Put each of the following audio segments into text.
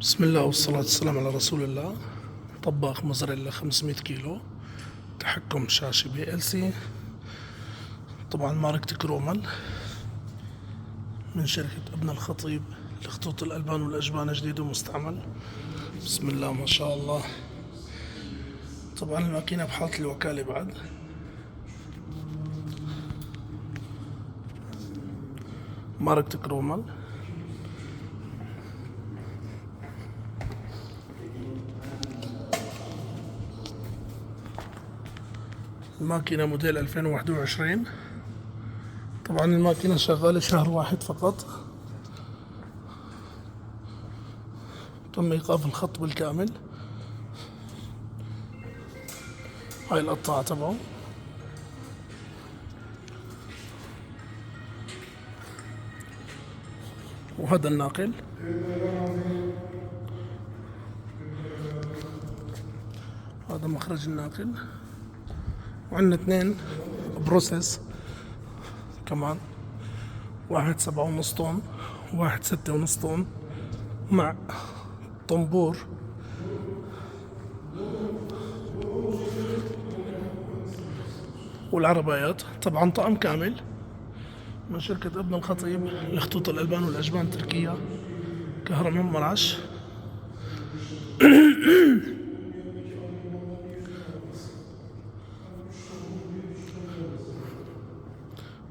بسم الله والصلاة والسلام على رسول الله. طباخ موزاريلا 500 كيلو، تحكم شاشة BLC، طبعا ماركة كرومال من شركة ابن الخطيب لخطوط الألبان والأجبان جديد ومستعمل. بسم الله ما شاء الله. طبعا الماكينة بحالة الوكالة بعد. ماركة كرومال. الماكينة موديل 2021. طبعا الماكينة شغالة شهر واحد فقط، تم إيقاف الخط بالكامل. هاي القطاعة تبعه، وهذا الناقل. هذا مخرج الناقل، وعندنا اثنين بروسيس كمان، واحد 7.5 طن وواحد 6.5 طن مع طنبور. والعربايات طبعا طقم كامل من شركة ابن الخطيب لخطوط الألبان والأجبان تركيا، كهرمانمراش.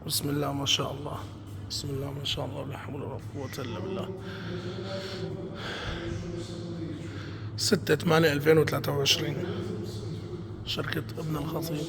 بسم الله ما شاء الله، بسم الله ما شاء الله، لا حول ولا قوة إلا بالله. 6/8/2023، شركة ابن الخطيب.